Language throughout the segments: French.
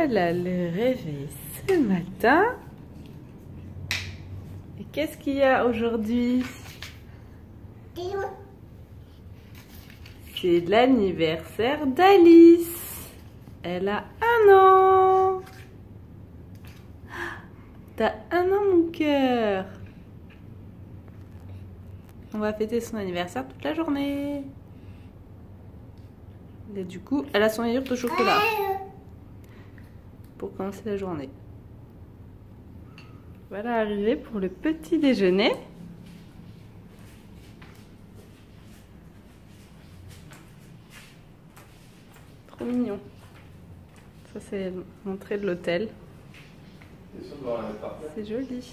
Elle a le réveil ce matin. Et qu'est-ce qu'il y a aujourd'hui? C'est l'anniversaire d'Alice. Elle a 1 an. T'as 1 an, mon cœur. On va fêter son anniversaire toute la journée. Et du coup, elle a son yaourt au chocolat pour commencer la journée. Voilà, arrivé pour le petit déjeuner. Trop mignon. Ça, c'est l'entrée de l'hôtel. C'est joli.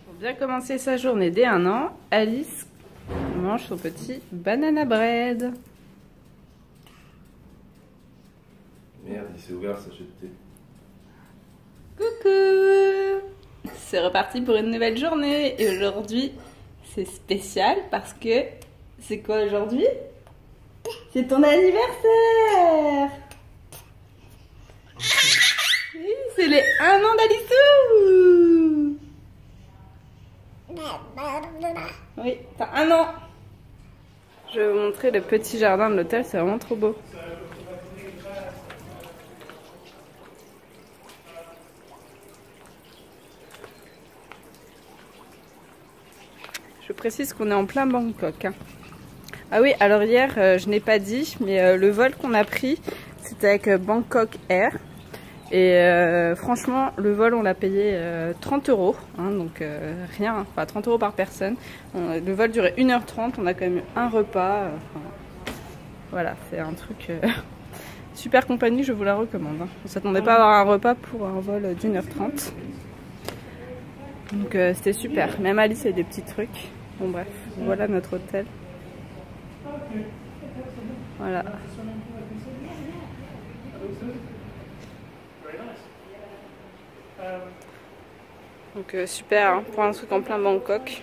Pour bien commencer sa journée dès 1 an, Alice mange son petit banana bread. Merde, il s'est ouvert, sachet de thé. Coucou! C'est reparti pour une nouvelle journée. Et aujourd'hui, c'est spécial parce que... C'est quoi aujourd'hui? C'est ton anniversaire! Oui, c'est les 1 an d'Alissou! Oui, t'as 1 an! Je vais vous montrer le petit jardin de l'hôtel, c'est vraiment trop beau. Je précise qu'on est en plein Bangkok. Ah oui, alors hier, je n'ai pas dit, mais le vol qu'on a pris, c'était avec Bangkok Air. Et franchement, le vol, on l'a payé 30 €, hein, donc rien, enfin 30 € par personne. Le vol durait 1h30, on a quand même eu un repas. Voilà, c'est un truc super compagnie, je vous la recommande. Hein. On ne s'attendait pas à avoir un repas pour un vol d'1h30. Donc c'était super. Même Alice a des petits trucs. Bon bref, voilà notre hôtel. Voilà. Donc super, hein, pour un truc en plein Bangkok.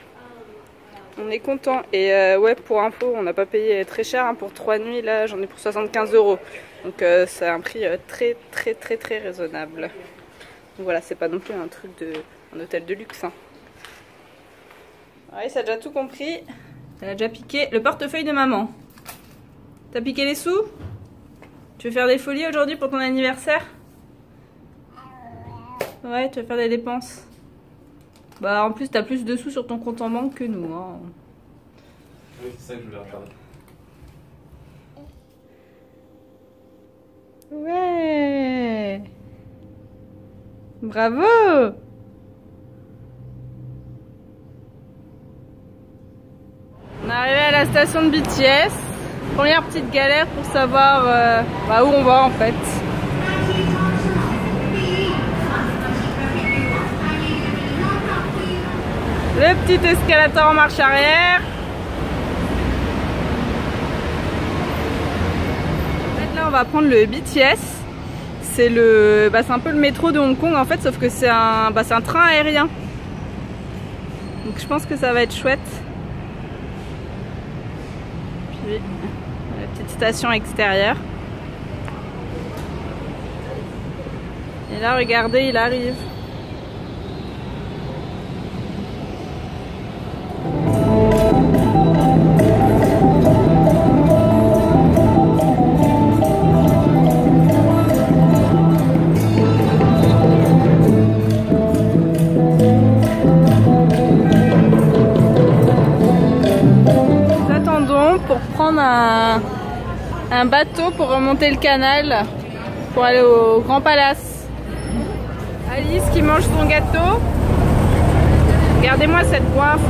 On est content. Et ouais, pour info, on n'a pas payé très cher, hein, pour 3 nuits. Là, j'en ai pour 75 €. Donc c'est un prix très raisonnable. Donc voilà, c'est pas non plus un truc de un hôtel de luxe. Hein. Ouais, ça a déjà tout compris. Elle a déjà piqué le portefeuille de maman. T'as piqué les sous? Tu veux faire des folies aujourd'hui pour ton anniversaire? Ouais, tu vas faire des dépenses. Bah en plus t'as plus de sous sur ton compte en banque que nous. Hein. Oui, c'est ça que je voulais regarder. Ouais. Bravo. On est arrivé à la station de BTS. Première petite galère pour savoir où on va en fait. Le petit escalator en marche arrière. En fait, là, on va prendre le BTS. C'est c'est un peu le métro de Hong Kong en fait, sauf que c'est un train aérien. Donc je pense que ça va être chouette. Puis la petite station extérieure. Et là, regardez, il arrive. Pour prendre un bateau pour remonter le canal pour aller au Grand Palace. Alice qui mange son gâteau. Regardez-moi cette coiffe.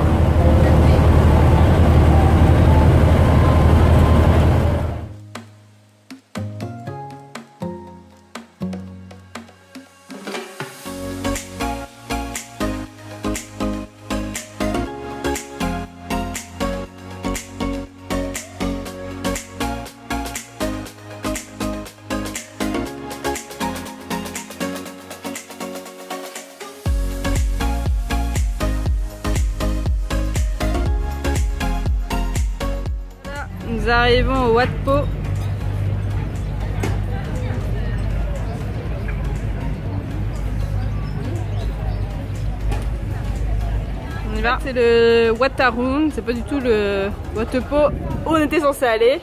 Nous arrivons au Wat Po. va. C'est le Wataroon, c'est pas du tout le Watepo où on était censé aller.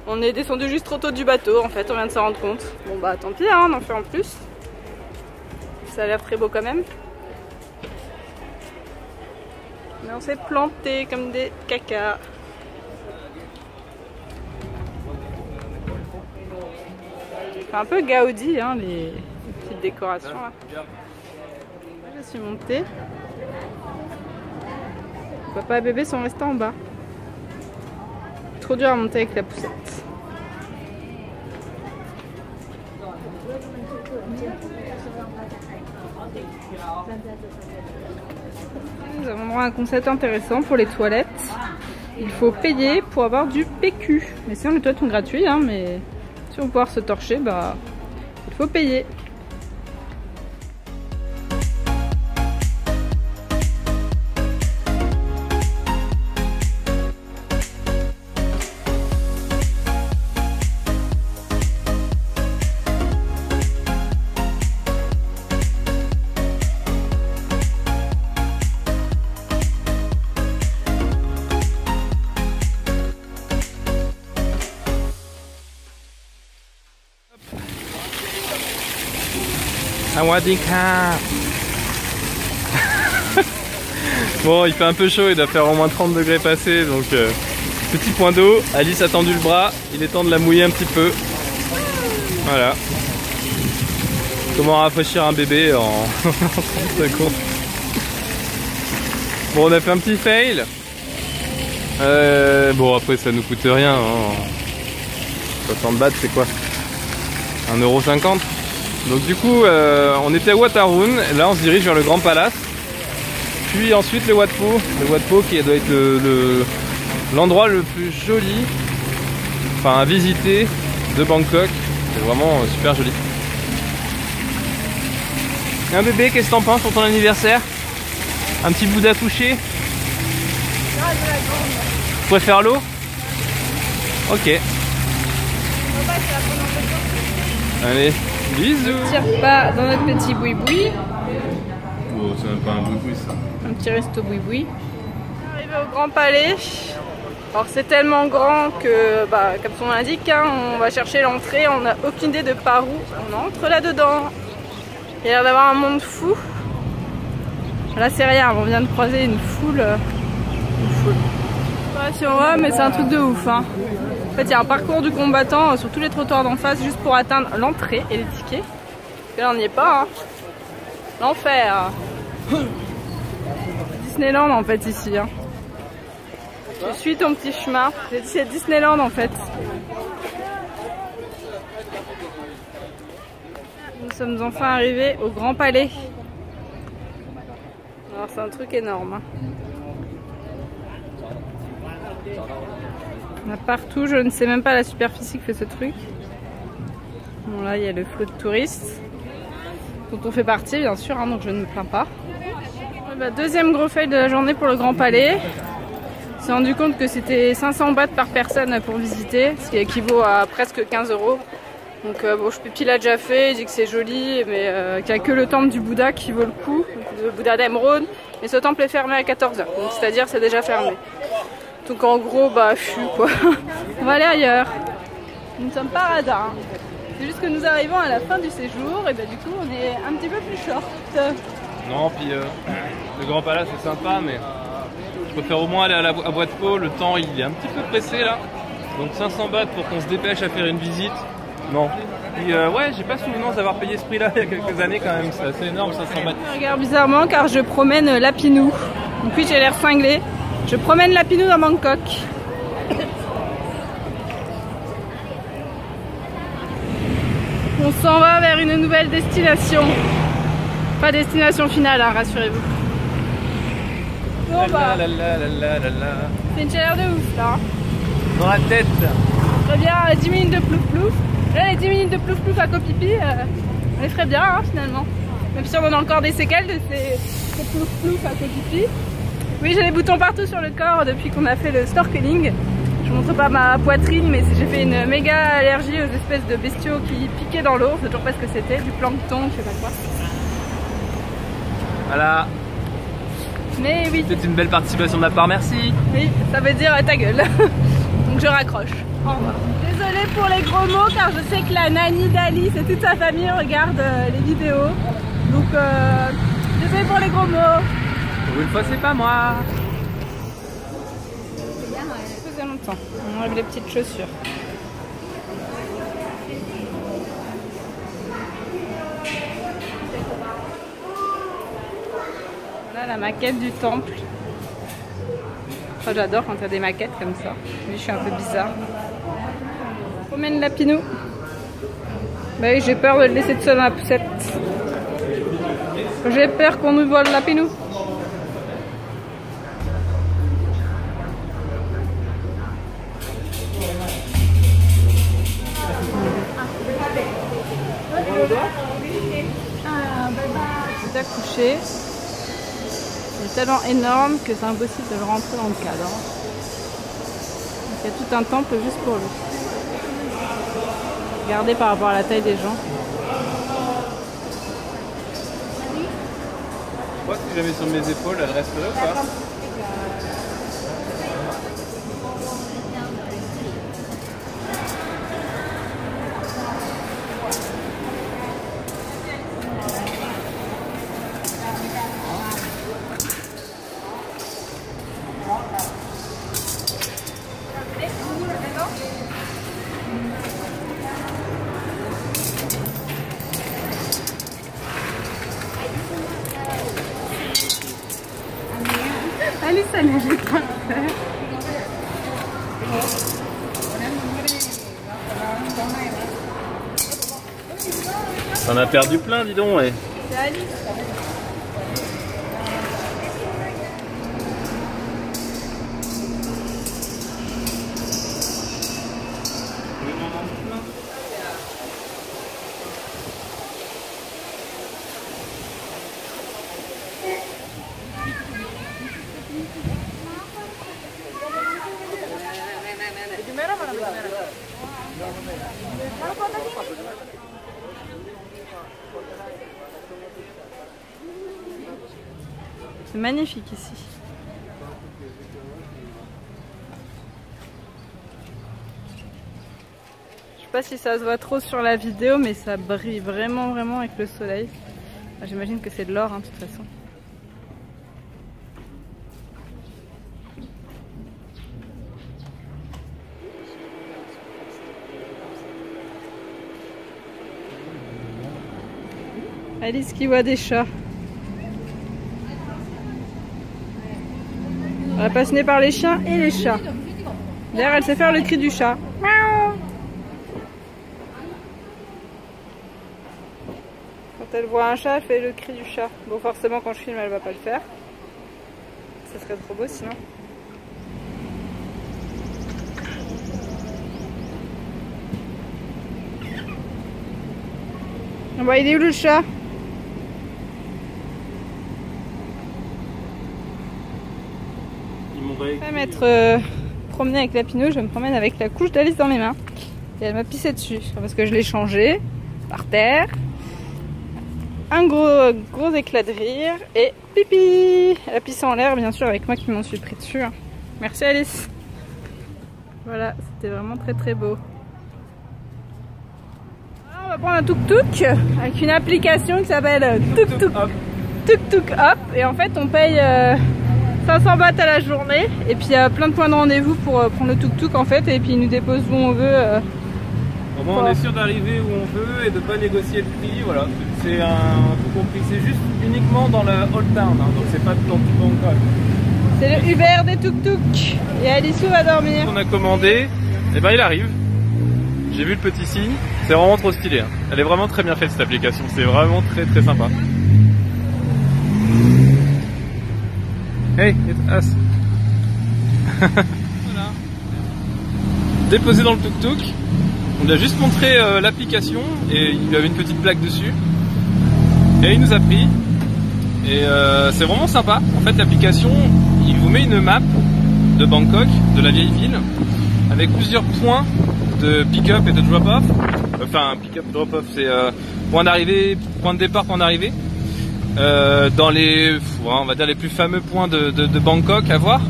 On est descendu juste trop tôt du bateau en fait, on vient de s'en rendre compte. Bon bah tant pis, hein, on en fait en plus. Ça a l'air très beau quand même. Mais on s'est planté comme des cacas. C'est un peu Gaudi hein, les petites décorations là. Je suis montée. Papa et bébé sont restés en bas. Trop dur à monter avec la poussette. Nous avons droit à un concept intéressant pour les toilettes. Il faut payer pour avoir du PQ. Mais sinon les toilettes sont gratuites, hein, mais si on veut pouvoir se torcher, bah il faut payer. Sawadika. Bon, il fait un peu chaud, il doit faire au moins 30 degrés passés, donc petit point d'eau. Alice a tendu le bras, il est temps de la mouiller un petit peu. Voilà. Comment rafraîchir un bébé en 30 secondes. Bon, on a fait un petit fail. Bon, après ça nous coûte rien. Hein. 60 bahts, c'est quoi? 1,50 €. Donc du coup on était à Wataroon, là on se dirige vers le Grand Palace, puis ensuite le Wat Po qui doit être l'endroit le plus joli, enfin à visiter de Bangkok, c'est vraiment super joli. Et un bébé, qu'est-ce que t'en penses pour ton anniversaire? Un petit Bouddha couché? Tu préfères l'eau? Ok. Allez. Bisous. Tire pas dans notre petit boui-boui. Oh, c'est même pas un boui-boui ça. Un petit resto boui-boui. Arrivé au Grand Palais. Alors c'est tellement grand que, bah, comme son nom l'indique, hein, on va chercher l'entrée. On n'a aucune idée de par où on entre là-dedans. Il y a l'air d'avoir un monde fou. Là c'est rien, on vient de croiser une foule. Je sais pas si on voit, mais c'est un truc de ouf. Hein. En fait, il y a un parcours du combattant sur tous les trottoirs d'en face juste pour atteindre l'entrée et les tickets. Et là, on n'y est pas. Hein. L'enfer. Disneyland en fait ici. Hein. Je suis ton petit chemin. C'est Disneyland en fait. Nous sommes enfin arrivés au Grand Palais. Alors c'est un truc énorme. Hein. On a partout, je ne sais même pas la superficie que fait ce truc. Bon là il y a le flot de touristes dont on fait partie bien sûr, hein, donc je ne me plains pas. Bah, deuxième gros fail de la journée pour le Grand Palais. On s'est rendu compte que c'était 500 bahts par personne pour visiter, ce qui équivaut à presque 15 €. Donc bon, Pipi l'a déjà fait, il dit que c'est joli, mais qu'il n'y a que le temple du Bouddha qui vaut le coup, le Bouddha d'Emeraude, mais ce temple est fermé à 14 h, donc c'est-à-dire c'est déjà fermé. Donc en gros, bah, quoi. On va aller ailleurs. Nous ne sommes pas radins. Hein. C'est juste que nous arrivons à la fin du séjour et bah, du coup on est un petit peu plus short. Non, puis le Grand Palace c'est sympa, mais je préfère au moins aller à Wat Po. Le temps il est un petit peu pressé là. Donc 500 bahts pour qu'on se dépêche à faire une visite. Non. Puis ouais, j'ai pas souvenance d'avoir payé ce prix là il y a quelques années quand même. C'est assez énorme, 500 bahts. Je regarde bizarrement car je promène Lapinou. Donc oui, j'ai l'air cinglé. Je promène Lapinou dans Bangkok. On s'en va vers une nouvelle destination. Pas destination finale, hein, rassurez-vous. Bon bah, c'est une chaleur de ouf là. Dans la tête. Très bien, 10 minutes de plouf plouf. Là, les 10 minutes de plouf plouf à Koh-Phi-Phi, on les ferait bien hein, finalement. Même si on a encore des séquelles de ces plouf plouf à Koh-Phi-Phi. Oui, j'ai des boutons partout sur le corps depuis qu'on a fait le snorkeling. Je vous montre pas ma poitrine, mais j'ai fait une méga allergie aux espèces de bestiaux qui piquaient dans l'eau. Je sais toujours pas ce que c'était, du plancton, je sais pas quoi. Voilà. Mais oui. C'est une belle participation de ma part, merci. Oui, ça veut dire ta gueule. Donc je raccroche. Au revoir. Désolée pour les gros mots car je sais que la nanny d'Alice et toute sa famille regardent les vidéos. Donc désolée pour les gros mots. Pour une fois, c'est pas moi. Ça faisait longtemps. On enlève les petites chaussures. Voilà la maquette du temple. Enfin, j'adore quand il y a des maquettes comme ça. Mais je suis un peu bizarre. Promène Lapinou. Bah oui, j'ai peur de le laisser tout seul dans la poussette. J'ai peur qu'on nous vole Lapinou. C'est accouché. Il est tellement énorme que c'est impossible de le rentrer dans le cadre. Donc il y a tout un temple juste pour lui. Regardez par rapport à la taille des gens. Moi, si je la mets sur mes épaules, elle reste là ou pas? Allez, ça ne j'ai pas fait. T'en as perdu plein, dis donc, ouais. C'est Alice. C'est magnifique ici. Je sais pas si ça se voit trop sur la vidéo, mais ça brille vraiment avec le soleil. J'imagine que c'est de l'or, hein, de toute façon. Alice qui voit des chats. Elle est passionnée par les chiens et les chats. D'ailleurs, elle sait faire le cri du chat. Miaou. Quand elle voit un chat, elle fait le cri du chat. Bon, forcément, quand je filme, elle va pas le faire. Ça serait trop beau sinon. Bon, il est où le chat? Je vais m'être promenée avec Lapinou, je me promène avec la couche d'Alice dans mes mains. Et elle m'a pissé dessus, parce que je l'ai changé par terre. Un gros éclat de rire et pipi. Elle a pissé en l'air, bien sûr, avec moi qui m'en suis pris dessus. Merci Alice. Voilà, c'était vraiment très beau. Alors, on va prendre un tuk-tuk avec une application qui s'appelle Tuk-Tuk Hop. Et en fait, on paye 500 bahts à la journée. Et puis, il y a plein de points de rendez-vous pour prendre le tuk-tuk en fait. Et puis, ils nous déposent où on veut. Au moins, on est sûr d'arriver où on veut et de ne pas négocier le prix. Voilà, c'est un tout compris. C'est juste uniquement dans le Old Town, hein, donc c'est pas dans tout Bangkok. C'est le Uber des tuk-tuk. Et Alissou va dormir. On a commandé, et ben il arrive. J'ai vu le petit signe. C'est vraiment trop stylé. Hein. Elle est vraiment très bien faite cette application. C'est vraiment très sympa. Hey, it's us. Voilà. Déposé dans le tuk-tuk. On lui a juste montré l'application et il lui avait une petite plaque dessus. Et il nous a pris. Et c'est vraiment sympa. En fait, l'application, il vous met une map de Bangkok, de la vieille ville, avec plusieurs points de pick-up et de drop-off. Enfin, pick-up, drop-off, c'est point d'arrivée, point de départ, point d'arrivée. dans les, on va dire les plus fameux points de Bangkok à voir.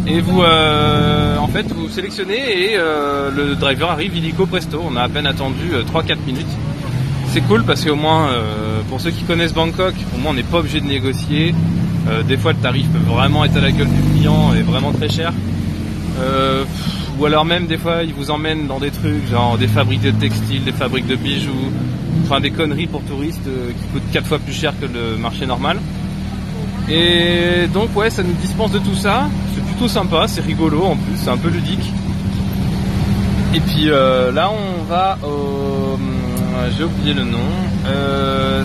Et vous, en fait, vous sélectionnez et le driver arrive illico presto. On a à peine attendu 3-4 minutes. C'est cool parce qu'au moins, pour ceux qui connaissent Bangkok, au moins on n'est pas obligé de négocier. Des fois, le tarif peut vraiment être à la gueule du client et vraiment très cher. Ou alors même des fois, ils vous emmènent dans des trucs genre des fabriques de textiles, des fabriques de bijoux, enfin des conneries pour touristes qui coûtent 4 fois plus cher que le marché normal. Et donc ouais, ça nous dispense de tout ça. C'est plutôt sympa, c'est rigolo en plus, c'est un peu ludique. Et puis là, on va au... j'ai oublié le nom.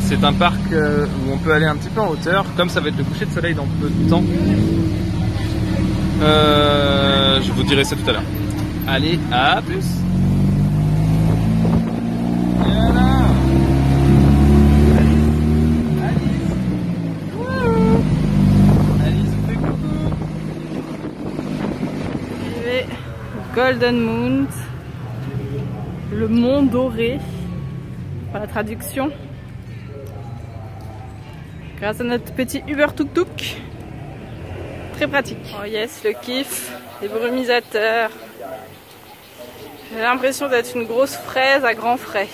C'est un parc où on peut aller un petit peu en hauteur. Comme ça va être le coucher de soleil dans peu de temps. Je vous dirai ça tout à l'heure. Allez, à plus. Voilà. Alice, fais coucou. Golden Moon, le mont doré, par la traduction. Grâce à notre petit Uber tuk-tuk. Très pratique. Oh yes, le kiff, les brumisateurs. J'ai l'impression d'être une grosse fraise à grands frais.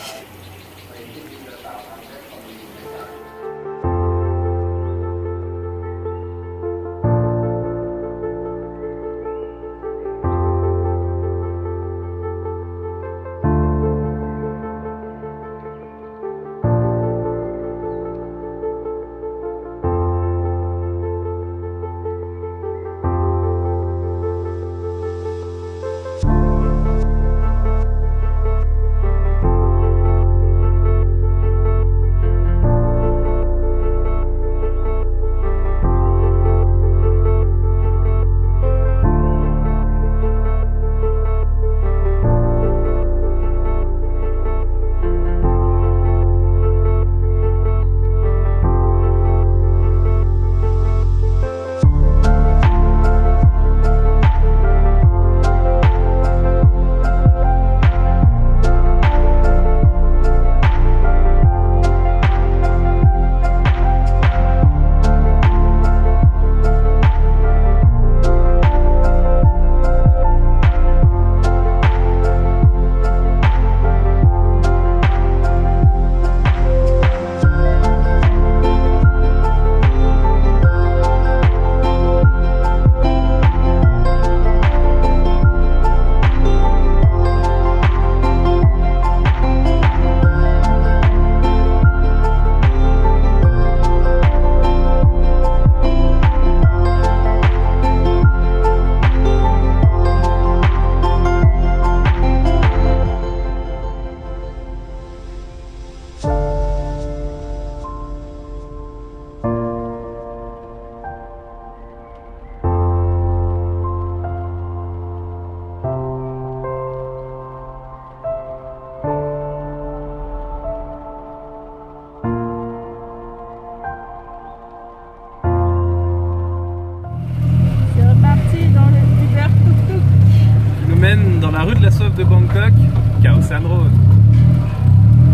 Dans la rue de la Soif de Bangkok, Khao San Road.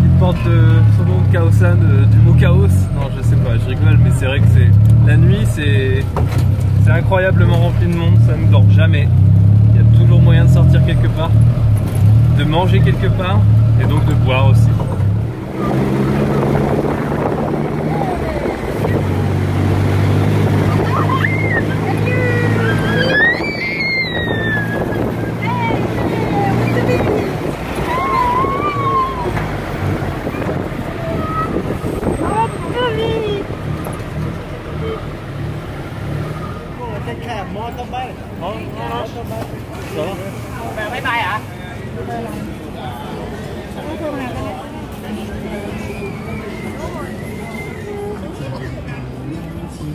Qui porte son nom de Khao San, du mot chaos. Non, je sais pas, je rigole, mais c'est vrai que c'est la nuit, c'est incroyablement rempli de monde, ça ne dort jamais. Il y a toujours moyen de sortir quelque part, de manger quelque part, et donc de boire aussi.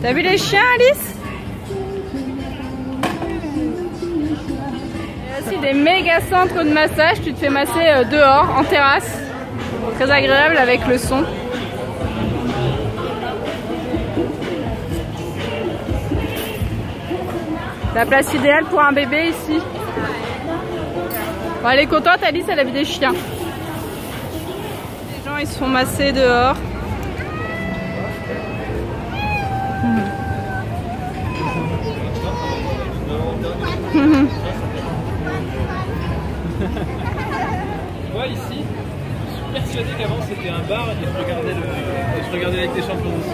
T'as vu les chiens, Alice? Il y a aussi des méga centres de massage. Tu te fais masser dehors, en terrasse. Très agréable avec le son. La place idéale pour un bébé ici. Bon, elle est contente, Alice, elle a vu des chiens. Les gens, ils se font masser dehors. c'était un bar et je regardais avec les champions dessus.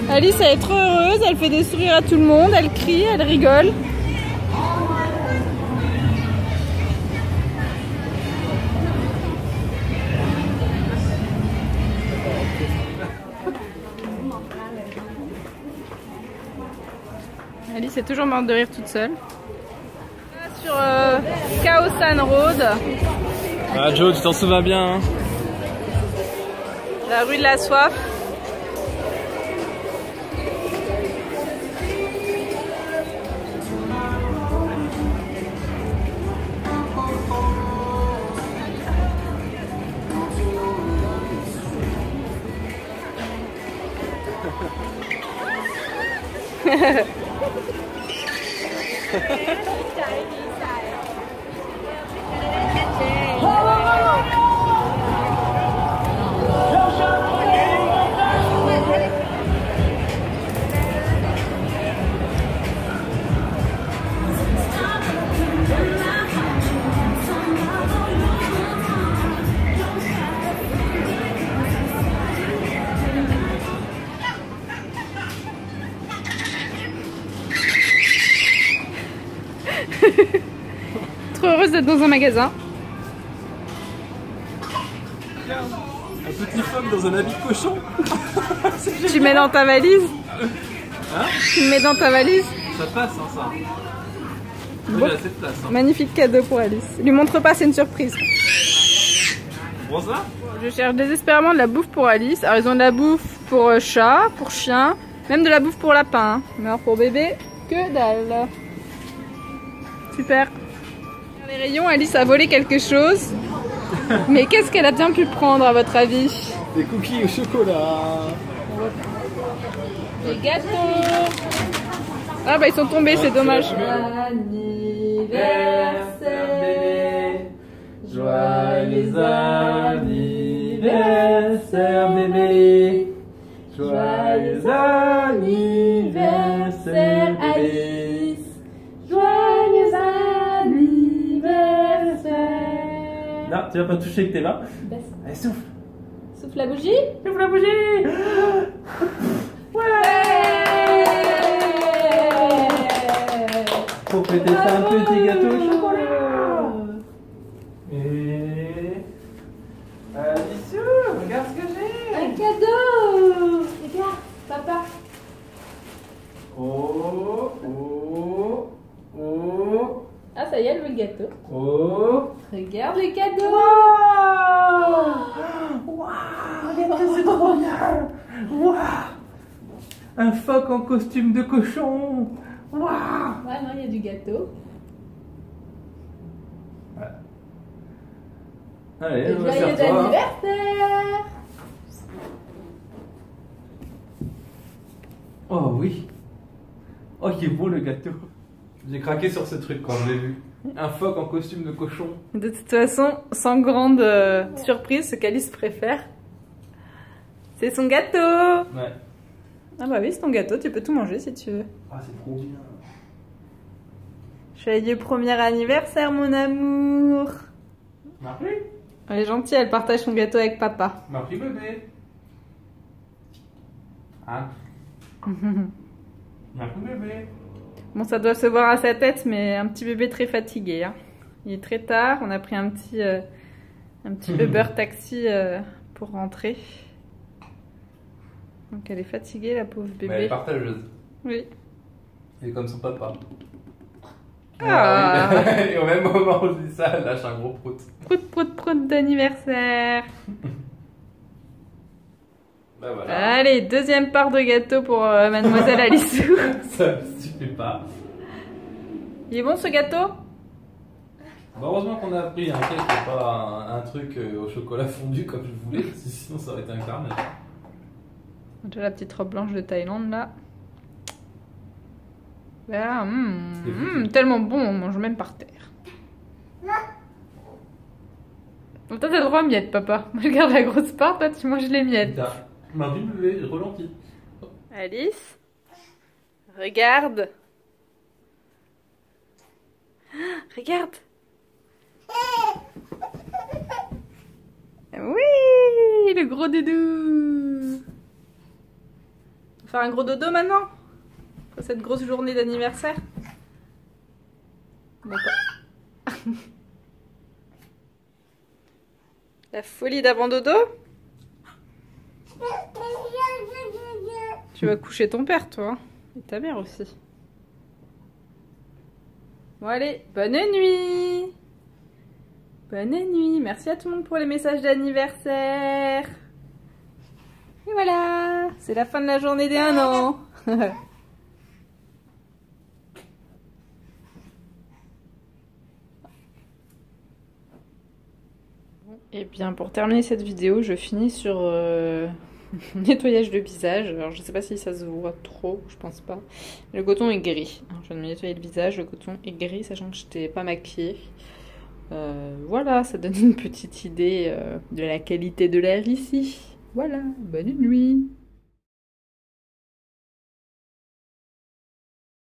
Alice, elle est trop heureuse, elle fait des sourires à tout le monde, elle crie, elle rigole. Alice est toujours morte de rire toute seule. Sur Khao-San Road. Ah Joe, tu t'en souviens bien hein. La rue de la soif. Trop heureuse d'être dans un magasin. Un petit phoque dans un habit de cochon. Tu mets dans ta valise. Hein? Tu le mets dans ta valise. Ça passe hein, ça. Bon. J'ai assez de place. Hein. Magnifique cadeau pour Alice. Lui montre pas, c'est une surprise. Bon ça? Je cherche désespérément de la bouffe pour Alice. Alors ils ont de la bouffe pour chat, pour chien, même de la bouffe pour lapin. Mais alors pour bébé, que dalle. Super. Dans les rayons, Alice a volé quelque chose. Mais qu'est-ce qu'elle a bien pu prendre à votre avis? Des cookies au chocolat. Des gâteaux. Ah bah ils sont tombés, c'est dommage. Anniversaire bébé. Joyeux anniversaire bébé. Joyeux anniversaire Alice. Joyeux anniversaire. Non, tu vas pas toucher avec tes mains. Allez, souffle. Souffle la bougie. Souffle la bougie. Faut fêter ça un petit gâteau au chocolat. Et... Alice, regarde ce que j'ai. Un cadeau. Regarde, papa. Oh, oh, oh, Ah ça y est, elle veut le gâteau. oh. Regarde les cadeaux. Waouh, c'est trop bien. Waouh. Un phoque en costume de cochon. Waouh. Ouais, non, il y a du gâteau. Allez, on va Joyeux faire toi. anniversaire. Oh oui. Oh, il est beau le gâteau. J'ai craqué sur ce truc quand je l'ai vu. Un phoque en costume de cochon. De toute façon, sans grande surprise, ce qu'Alice préfère, c'est son gâteau. Ouais. Ah bah oui, c'est ton gâteau, tu peux tout manger si tu veux. Ah, c'est trop bien. Joyeux premier anniversaire, mon amour. Marie. Elle est gentille, elle partage son gâteau avec papa. Marie bébé. Hein? Marie bébé. Bon, ça doit se voir à sa tête, mais un petit bébé très fatigué. Hein. Il est très tard, on a pris un petit Uber taxi pour rentrer. Donc elle est fatiguée, la pauvre bébé. Mais elle est partageuse. Oui. Elle est comme son papa. Ah. Oui. Et au même moment où je dis ça, elle lâche un gros prout. Prout, prout, prout d'anniversaire. Bah voilà. Allez, deuxième part de gâteau pour mademoiselle Alissou. Ça ne suffit pas. Il est bon ce gâteau? Bah heureusement qu'on a pris un cake et pas un truc au chocolat fondu comme je voulais, sinon ça aurait été un carnage. Déjà la petite robe blanche de Thaïlande là. Voilà, tellement bon, on mange même par terre. Toi t'as le droit aux miettes, papa. Moi je garde la grosse part, toi tu manges les miettes. Marie bébé, relentis. Alice, regarde. Regarde. Oui, le gros doudou. On va faire un gros dodo maintenant pour cette grosse journée d'anniversaire. D'accord. La folie d'avant dodo. Tu vas coucher ton père, toi. Et ta mère aussi. Bon allez, bonne nuit. Bonne nuit. Merci à tout le monde pour les messages d'anniversaire. Et voilà, c'est la fin de la journée des 1 an. Et bien pour terminer cette vidéo, je finis sur nettoyage de visage. Alors je sais pas si ça se voit trop, je pense pas. Le coton est gris. Je viens de me nettoyer le visage, le coton est gris, sachant que je n'étais pas maquillée. Voilà, ça donne une petite idée de la qualité de l'air ici. Voilà, bonne nuit.